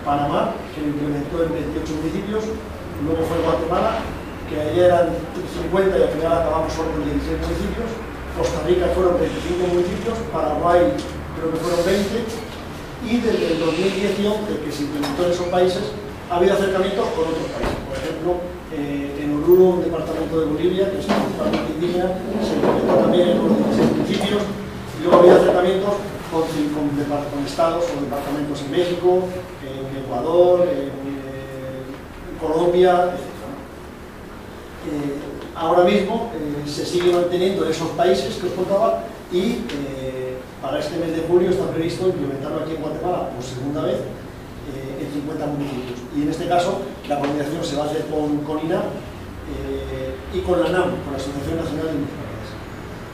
Panamá, que lo implementó en 28 municipios, luego fue Guatemala, que ayer eran 50 y al final acabamos solo con 16 municipios, Costa Rica fueron 25 municipios, Paraguay creo que fueron 20, y desde el 2010 y 11 que se implementó en esos países ha habido acercamientos con otros países. Por ejemplo, en Oruro, un departamento de Bolivia, que es principalmente indígena, se implementó también en los 16 municipios, y luego ha habido acercamientos con estados o departamentos en México, en Ecuador, en Colombia, etc. Ahora mismo se sigue manteniendo en esos países que os contaba y para este mes de julio está previsto implementarlo aquí en Guatemala por segunda vez en 50 municipios. Y en este caso la coordinación se va a hacer con INAH y con la NAM, con la Asociación Nacional de Municipalidades.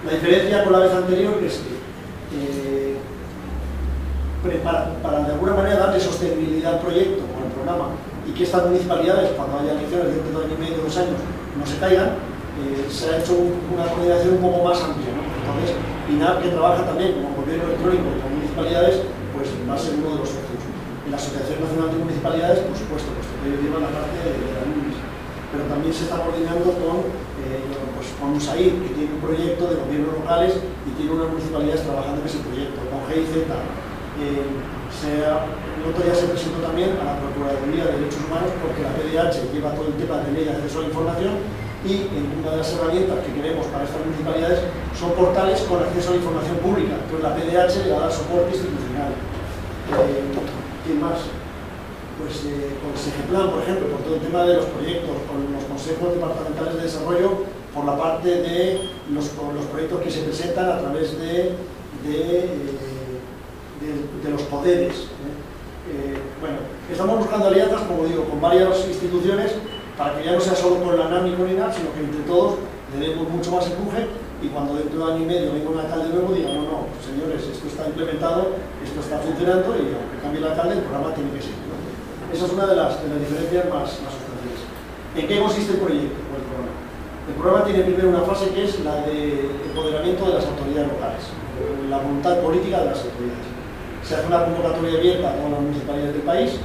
La diferencia con la vez anterior es que para de alguna manera darle sostenibilidad al proyecto o al programa y que estas municipalidades, cuando haya elecciones dentro de 1 año y medio, 2 años, no se caigan, se ha hecho una coordinación un poco más amplia, ¿no? Entonces, INAH, que trabaja también como gobierno electrónico y con municipalidades, pues va a ser uno de los socios. En la Asociación Nacional de Municipalidades, por supuesto, pues ellos llevan la parte de la MUNIS, pero también se está coordinando con USAID, que tiene un proyecto de gobiernos locales y tiene unas municipalidades trabajando en ese proyecto, con GIZ. El otro día se presentó también a la Procuraduría de Derechos Humanos porque la PDH lleva todo el tema de ley de acceso a la información y una de las herramientas que queremos para estas municipalidades son portales con acceso a la información pública. Entonces la PDH le va a dar soporte institucional. ¿Quién más? Pues con SEGEPLAN, por ejemplo, por todo el tema de los proyectos, con los consejos departamentales de desarrollo, por la parte de los proyectos que se presentan a través de los poderes. Bueno, estamos buscando alianzas, como digo, con varias instituciones para que ya no sea solo con la NAM y con INAH, sino que entre todos le demos mucho más empuje y cuando dentro de 1 año y medio venga un alcalde nuevo diga no, señores, esto está implementado, esto está funcionando y aunque cambie el alcalde, el programa tiene que seguir, ¿no? Esa es una de las diferencias más sustanciales. ¿En qué consiste el proyecto o el programa? El programa tiene primero una fase que es la de empoderamiento de las autoridades locales, la voluntad política de las autoridades. Se hace una convocatoria abierta a todas las municipalidades del país.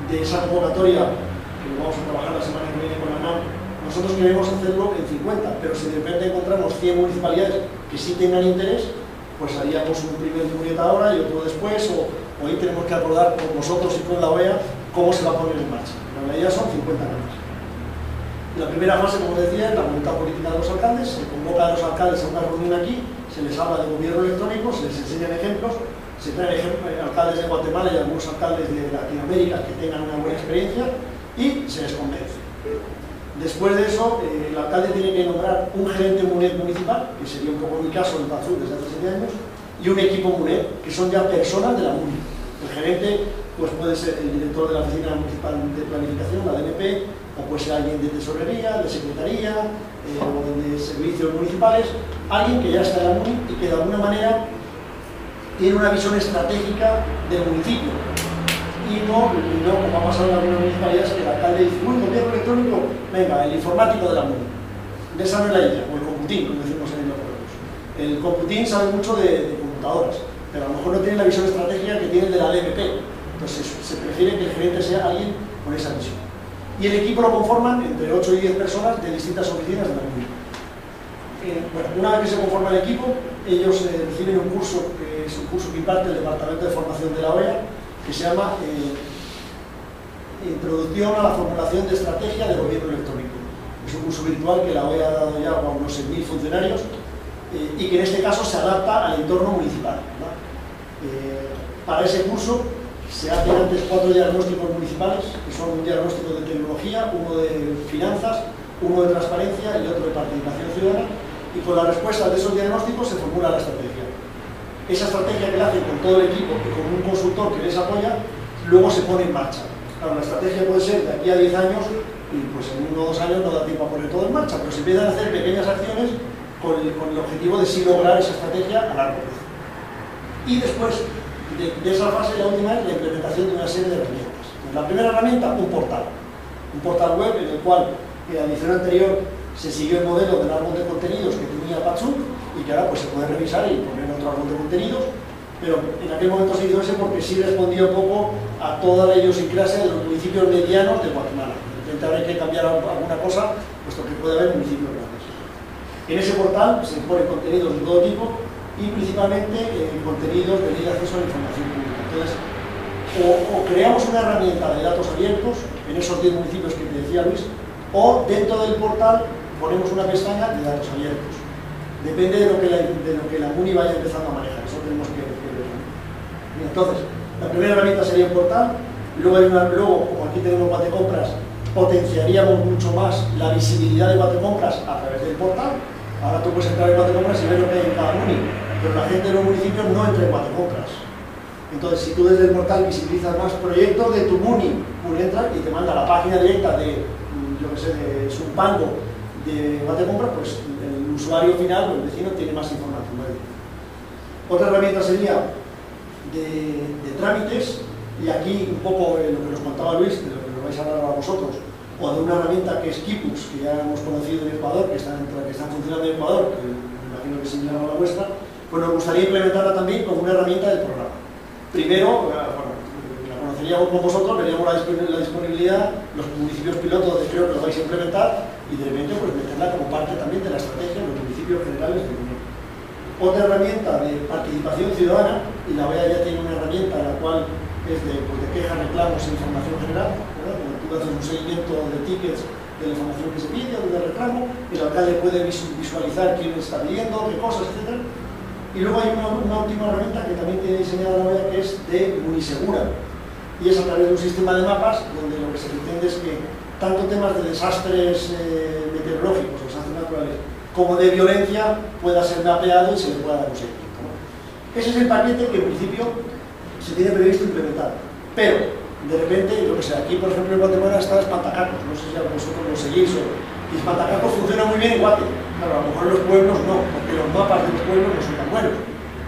De esa convocatoria, que lo vamos a trabajar la semana que viene con la NAM, nosotros queremos hacerlo en 50, pero si de repente encontramos 100 municipalidades que sí tengan interés, pues haríamos un primer Julieta ahora y otro después, o hoy tenemos que acordar con vosotros y con la OEA cómo se va a poner en marcha. Pero la idea son 50 años. La primera fase, como decía, es la voluntad política de los alcaldes. Se convoca a los alcaldes a una reunión aquí, se les habla de gobierno electrónico, se les enseñan ejemplos. Se traen alcaldes de Guatemala y algunos alcaldes de Latinoamérica que tengan una buena experiencia y se les convence. Después de eso, el alcalde tiene que nombrar un gerente MUNED municipal, que sería un poco mi caso en Pazú desde hace 7 años, y un equipo MUNED, que son ya personas de la MUNI. El gerente pues puede ser el director de la Oficina Municipal de Planificación, la DNP, o puede ser alguien de tesorería, de secretaría, o de servicios municipales, alguien que ya está en la MUNI y que de alguna manera tiene una visión estratégica del municipio y no como ha pasado en algunas municipalidades que el alcalde dice, uy, gobierno electrónico, venga, el informático de la MUNI, de esa no es la idea, o el computín, como decimos en los pueblos. El computín sabe mucho de computadoras, pero a lo mejor no tiene la visión estratégica que tiene el de la DMP, entonces se prefiere que el gerente sea alguien con esa visión. Y el equipo lo conforman entre 8 y 10 personas de distintas oficinas de la MUNI. Bueno, una vez que se conforma el equipo, ellos reciben un curso que es un curso que imparte el Departamento de Formación de la OEA, que se llama Introducción a la Formulación de Estrategia de Gobierno Electrónico. Es un curso virtual que la OEA ha dado ya a unos 6.000 funcionarios y que en este caso se adapta al entorno municipal, ¿verdad? Para ese curso se hacen antes 4 diagnósticos municipales, que son un diagnóstico de tecnología, uno de finanzas, uno de transparencia y otro de participación ciudadana, y con la respuesta de esos diagnósticos se formula la estrategia. Esa estrategia que la hacen con todo el equipo y con un consultor que les apoya, luego se pone en marcha. Claro, la estrategia puede ser de aquí a 10 años y pues en 1 o 2 años no da tiempo a poner todo en marcha, pero se empiezan a hacer pequeñas acciones con el objetivo de sí lograr esa estrategia a largo plazo. Y después de esa fase, la última es la implementación de una serie de herramientas. La primera herramienta, un portal web en el cual en la edición anterior se siguió el modelo del árbol de contenidos que tenía Pazú y que ahora pues se puede revisar y poner otro árbol de contenidos. pero en aquel momento se hizo ese porque sí respondía un poco a toda la idiosincrasia de los municipios medianos de Guatemala. De repente habrá que cambiar alguna cosa, puesto que puede haber municipios grandes. En ese portal se ponen contenidos de todo tipo y principalmente contenidos de ley de acceso a la información pública. Entonces, o creamos una herramienta de datos abiertos en esos 10 municipios que te decía Luis, o dentro del portal ponemos una pestaña de datos abiertos. Depende de lo que la MUNI vaya empezando a manejar, eso tenemos que ver. Entonces, la primera herramienta sería un portal, luego como aquí tenemos Guatecompras, potenciaríamos mucho más la visibilidad de Guatecompras a través del portal. Ahora tú puedes entrar en Guatecompras y ver lo que hay en cada MUNI, pero la gente de los municipios no entra en Guatecompras. Entonces, si tú desde el portal visibilizas más proyectos de tu MUNI, entra y te manda a la página directa de, yo que sé, de Zumpango, de Guatecompras, pues el usuario final o el vecino tiene más información. ¿Vale? Otra herramienta sería de trámites, y aquí un poco lo que nos contaba Luis, de lo que nos vais a hablar a vosotros, o de una herramienta que es Kipux, que ya hemos conocido en Ecuador, que están funcionando en Ecuador, que me imagino que es similar a la vuestra, pues nos gustaría implementarla también como una herramienta del programa. Primero, la conoceríamos con vosotros, veríamos la disponibilidad, los municipios pilotos donde creo que lo vais a implementar, y de repente pues meterla como parte también de la estrategia de los municipios generales de Unión. Otra herramienta de participación ciudadana, y la OEA ya tiene una herramienta en la cual es de quejas, reclamos e información general, ¿verdad? Cuando tú haces un seguimiento de tickets de la información que se pide o de reclamo, el alcalde puede visualizar quién está pidiendo, qué cosas, etc. Y luego hay una última herramienta que también tiene diseñada la OEA, que es de Munisegura, y es a través de un sistema de mapas donde lo que se pretende es que tanto temas de desastres meteorológicos, desastres naturales, como de violencia pueda ser mapeado y se le pueda dar un seguimiento, ¿no? Ese es el paquete que en principio se tiene previsto implementar, pero de repente, lo que sea, aquí por ejemplo en Guatemala está Espantacacos, no sé si vosotros lo seguís, y Espantacacos funciona muy bien en Guate, claro, a lo mejor en los pueblos no, porque los mapas de los pueblos no son tan buenos,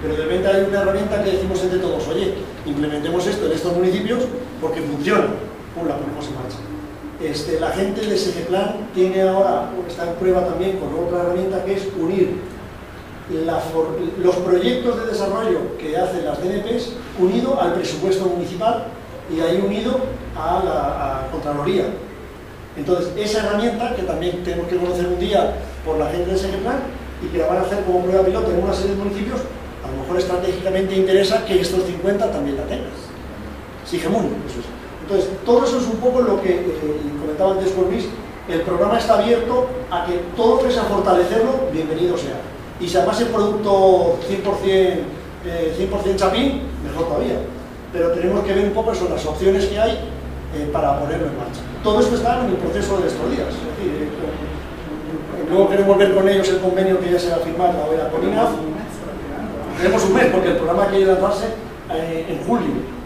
pero de repente hay una herramienta que decimos entre todos, oye, implementemos esto en estos municipios porque funciona, la ponemos en marcha. La gente de Segeplan tiene ahora, está en prueba también con otra herramienta que es unir los proyectos de desarrollo que hacen las DNPs unido al presupuesto municipal y ahí unido a la Contraloría. Entonces, esa herramienta, que también tenemos que conocer un día por la gente de Segeplan y que la van a hacer como prueba piloto en una serie de municipios, a lo mejor estratégicamente interesa que estos 50 también la tengan. Sigemuni, eso es. Entonces, todo eso es un poco lo que comentaba antes con Luis, el programa está abierto a que todo lo que sea fortalecerlo, bienvenido sea. Y si además el producto 100% chapín, mejor todavía. Pero tenemos que ver un poco eso, las opciones que hay para ponerlo en marcha. Todo esto está en el proceso de estos días. Es decir, luego queremos ver con ellos el convenio que ya se va a firmar la OEA con INAF. Tenemos un mes porque el programa quiere lanzarse en julio.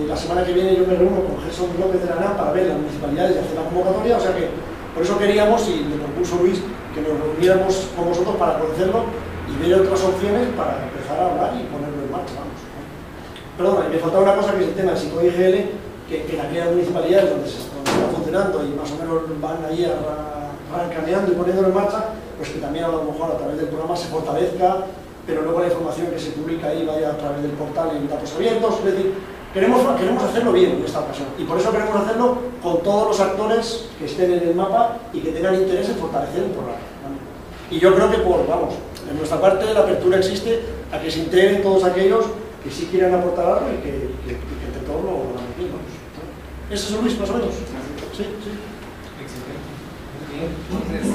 La semana que viene yo me reúno con Gerson López de la NAM para ver las municipalidades y hacer la convocatoria, o sea que por eso queríamos, y me propuso Luis, que nos reuniéramos con vosotros para conocerlo y ver otras opciones para empezar a hablar y ponerlo en marcha, vamos. Perdona, me faltaba una cosa que es el tema del psico-IGL, que en aquellas municipalidades donde está funcionando y más o menos van ahí arrancaneando y poniéndolo en marcha, pues que también a lo mejor a través del programa se fortalezca, pero luego la información que se publica ahí vaya a través del portal en datos abiertos, es decir, queremos hacerlo bien en esta ocasión y por eso queremos hacerlo con todos los actores que estén en el mapa y que tengan interés en fortalecer el programa, ¿vale? Y yo creo que en nuestra parte la apertura existe a que se integren todos aquellos que sí quieran aportar algo y que entre todos lo hagamos bien, ¿no? ¿Eso es Luis, más o menos? Sí, sí. Excelente. Muy bien. Entonces,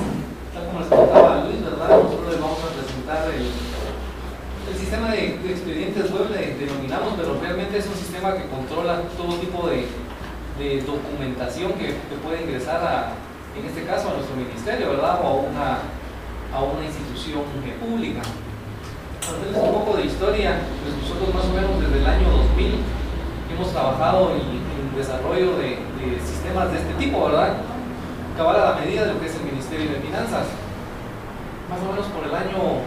tal como les contaba Luis, ¿verdad? Nosotros les vamos a presentar el sistema de expedientes web, le denominamos, pero realmente es un sistema que controla todo tipo de documentación que puede ingresar en este caso a nuestro ministerio, ¿verdad? O a una institución pública. Para hacerles un poco de historia, pues nosotros más o menos desde el año 2000 hemos trabajado en desarrollo de sistemas de este tipo, ¿verdad? Cabal a la medida de lo que es el Ministerio de Finanzas. Más o menos por el año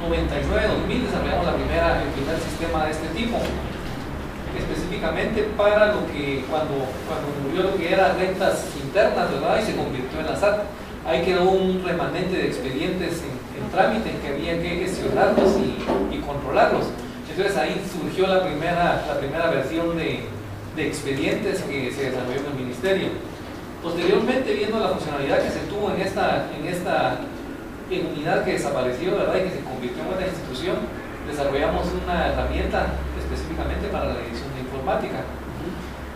99-2000 desarrollamos el primer sistema de este tipo, específicamente para lo que cuando murió lo que era rentas internas, ¿verdad? Y se convirtió en la SAT. Ahí quedó un remanente de expedientes en trámite que había que gestionarlos y controlarlos. Entonces ahí surgió la primera versión de expedientes que se desarrolló en el ministerio. Posteriormente, viendo la funcionalidad que se tuvo en esta unidad que desapareció, ¿verdad?, y que se convirtió en una institución, desarrollamos una herramienta específicamente para la dirección de informática.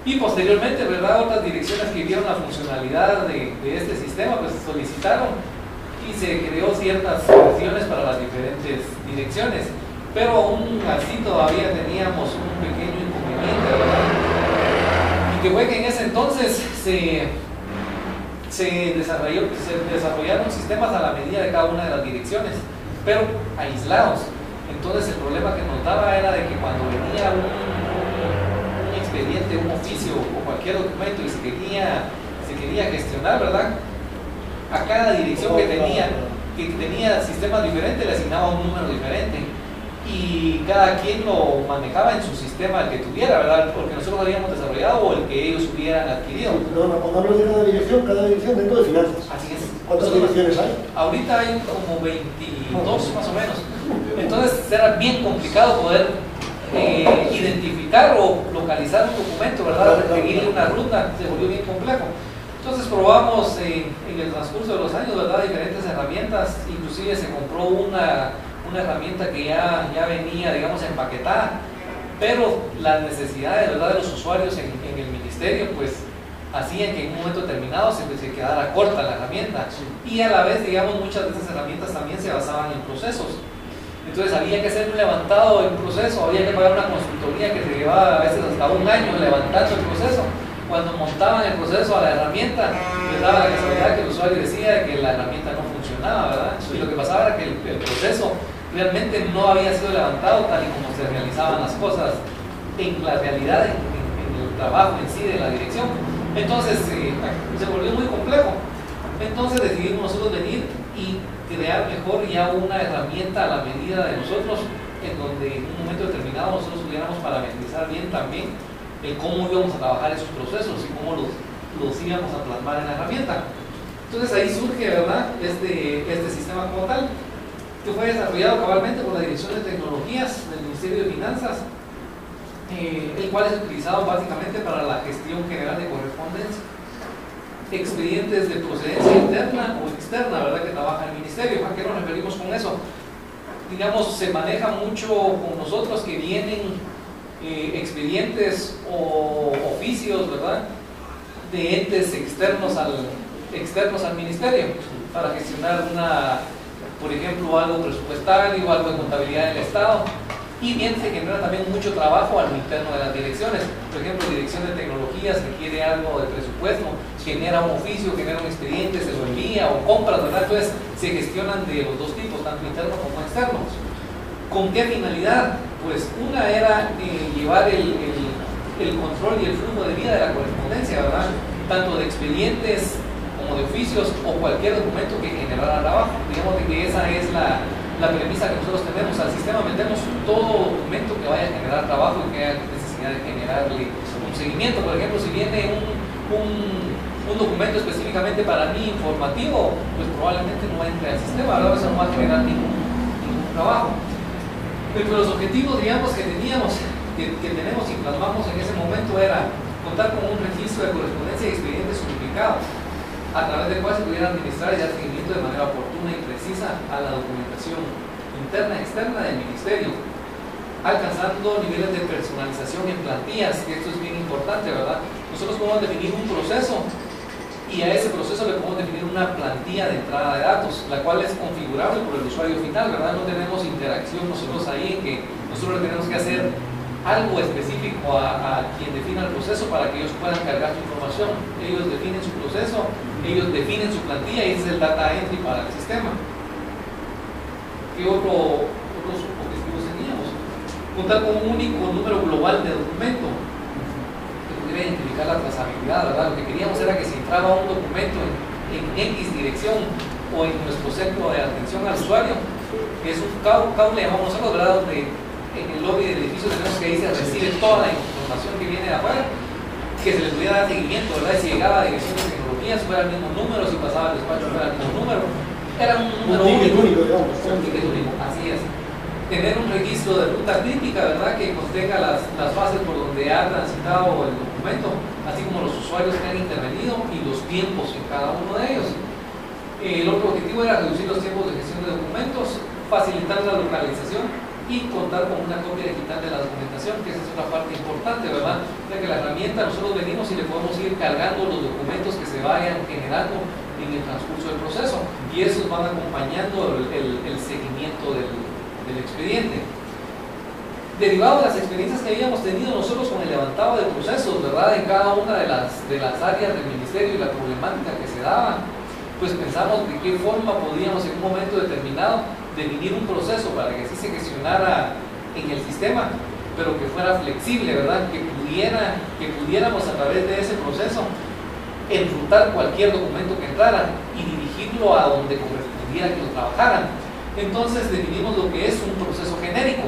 Y posteriormente, ¿verdad?, otras direcciones que vieron la funcionalidad de este sistema, pues solicitaron y se creó ciertas versiones para las diferentes direcciones. Pero aún así todavía teníamos un pequeño inconveniente, ¿verdad? Y que fue que en ese entonces se desarrollaron sistemas a la medida de cada una de las direcciones, pero aislados. Entonces el problema que nos daba era de que cuando venía un expediente, un oficio o cualquier documento y se quería gestionar, ¿verdad?, a cada dirección que tenía sistemas diferentes le asignaba un número diferente y cada quien lo manejaba en su sistema el que tuviera, ¿verdad?, porque nosotros lo habíamos desarrollado o el que ellos hubieran adquirido. Perdona, cuando hablas de cada dirección dentro de finanzas. Así es. ¿Cuántas direcciones hay? Ahorita hay como 22 más o menos. Entonces era bien complicado poder identificar o localizar un documento, ¿verdad?, seguirle una ruta, se volvió bien complejo. Entonces probamos en el transcurso de los años, ¿verdad?, diferentes herramientas. Inclusive se compró una herramienta que ya venía, digamos, empaquetada, pero las necesidades, ¿verdad?, de los usuarios en el ministerio pues hacían que en un momento determinado se quedara corta la herramienta. Y a la vez, digamos, muchas de esas herramientas también se basaban en procesos. Entonces había que hacer un levantado en proceso, había que pagar una consultoría que se llevaba a veces hasta un año levantando el proceso. Cuando montaban el proceso a la herramienta, les daba la casualidad que el usuario decía que la herramienta no funcionaba, ¿verdad? Y lo que pasaba era que el proceso realmente no había sido levantado tal y como se realizaban las cosas en la realidad, en el trabajo en sí de la dirección. Entonces se volvió muy complejo. Entonces decidimos nosotros venir y crear mejor ya una herramienta a la medida de nosotros, en donde en un momento determinado nosotros pudiéramos parametrizar bien también el cómo íbamos a trabajar esos procesos y cómo los íbamos a plasmar en la herramienta. Entonces ahí surge, ¿verdad?, este sistema como tal, que fue desarrollado cabalmente por la Dirección de Tecnologías del Ministerio de Finanzas, el cual es utilizado básicamente para la gestión general de correspondencia, expedientes de procedencia interna o externa, ¿verdad?, que trabaja el Ministerio. ¿A qué nos referimos con eso? Digamos, se maneja mucho con nosotros que vienen expedientes o oficios, ¿verdad?, de entes externos al Ministerio para gestionar por ejemplo, algo presupuestario o algo de contabilidad del Estado. Y bien, se genera también mucho trabajo a lo interno de las direcciones. Por ejemplo, Dirección de Tecnologías requiere algo de presupuesto, genera un oficio, genera un expediente, se lo envía o compras, ¿verdad? Entonces se gestionan de los dos tipos, tanto internos como externos. ¿Con qué finalidad? Pues una era llevar el control y el flujo de vida de la correspondencia, ¿verdad?, tanto de expedientes como de oficios o cualquier documento que generara trabajo. Digamos que esa es la premisa que nosotros tenemos. Al sistema metemos todo documento que vaya a generar trabajo y que haya necesidad de generarle un seguimiento. Por ejemplo, si viene un documento específicamente para mí informativo, pues probablemente no entre al sistema, ¿verdad?, eso no va a generar ningún trabajo. Pero los objetivos, digamos, que tenemos y plasmamos en ese momento era contar con un registro de correspondencia y expedientes unificados, a través del cual se pudiera administrar y dar seguimiento de manera oportuna y precisa a la documentación interna y externa del Ministerio, alcanzando niveles de personalización en plantillas, que esto es bien importante, ¿verdad? Nosotros podemos definir un proceso y a ese proceso le podemos definir una plantilla de entrada de datos, la cual es configurable por el usuario final, ¿verdad? No tenemos interacción nosotros ahí en que nosotros le tenemos que hacer algo específico a quien defina el proceso para que ellos puedan cargar su información. Ellos definen su proceso, ellos definen su plantilla y ese es el data entry para el sistema. ¿Qué otros objetivos teníamos? Contar con un único número global de documento que pudiera identificar la trazabilidad, ¿verdad? Lo que queríamos era que si entraba un documento en X dirección o en nuestro centro de atención al usuario, que es un cable, llamamos nosotros, ¿verdad?, donde en el lobby del edificio tenemos que ahí se recibe toda la información que viene de afuera, que se les pudiera dar seguimiento, ¿verdad? Si llegaba a Dirección de Tecnologías fuera el mismo número, si pasaba al despacho fuera el mismo número. Era un número único, digamos. Un ticket único, así es. tener un registro de ruta crítica, ¿verdad? Que contenga las fases por donde ha transitado el documento, así como los usuarios que han intervenido y los tiempos en cada uno de ellos. El otro objetivo era reducir los tiempos de gestión de documentos, facilitar la localización y contar con una copia digital de la documentación, que esa es una parte importante, ¿verdad? Ya que la herramienta nosotros venimos y le podemos ir cargando los documentos que se vayan generando en el transcurso del proceso, y esos van acompañando el seguimiento del expediente. Derivado de las experiencias que habíamos tenido nosotros con el levantado de procesos, ¿verdad? En cada una de las áreas del ministerio y la problemática que se daba, pues pensamos de qué forma podíamos en un momento determinado definir un proceso para que así se gestionara en el sistema, pero que fuera flexible, ¿verdad? Que pudiéramos a través de ese proceso enrutar cualquier documento que entrara y dirigirlo a donde correspondiera que lo trabajaran. Entonces definimos lo que es un proceso genérico.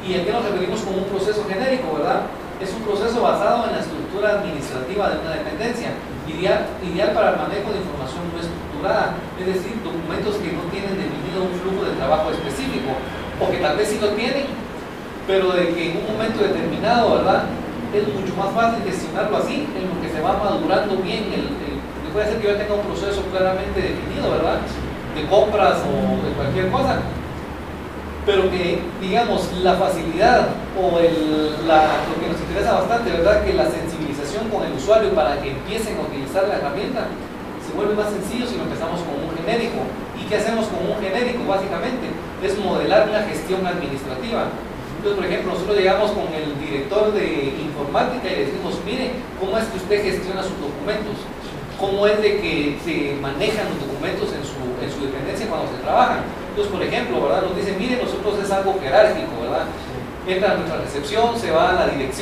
¿Y a qué nos referimos con un proceso genérico, verdad? Es un proceso basado en la estructura administrativa de una dependencia, ideal para el manejo de información no estructurada, es decir, documentos que no tienen definido un flujo de trabajo específico, o que tal vez sí lo tienen, pero de que en un momento determinado, ¿verdad?, es mucho más fácil gestionarlo así, en lo que se va madurando bien. Puede ser que yo tenga un proceso claramente definido, ¿verdad?, de compras o de cualquier cosa, pero que, digamos, la facilidad o lo que nos interesa bastante, ¿verdad?, que la sensibilización con el usuario para que empiecen a utilizar la herramienta se vuelve más sencillo si lo empezamos con un genérico. ¿Y qué hacemos con un genérico? Básicamente es modelar la gestión administrativa. Entonces, por ejemplo, nosotros llegamos con el director de informática y le decimos, mire, ¿cómo es que usted gestiona sus documentos? ¿Cómo es de que se manejan los documentos en su dependencia cuando se trabajan? Entonces, por ejemplo, ¿verdad?, nos dicen, mire, nosotros es algo jerárquico, ¿verdad? Entra a nuestra recepción, se va a la dirección,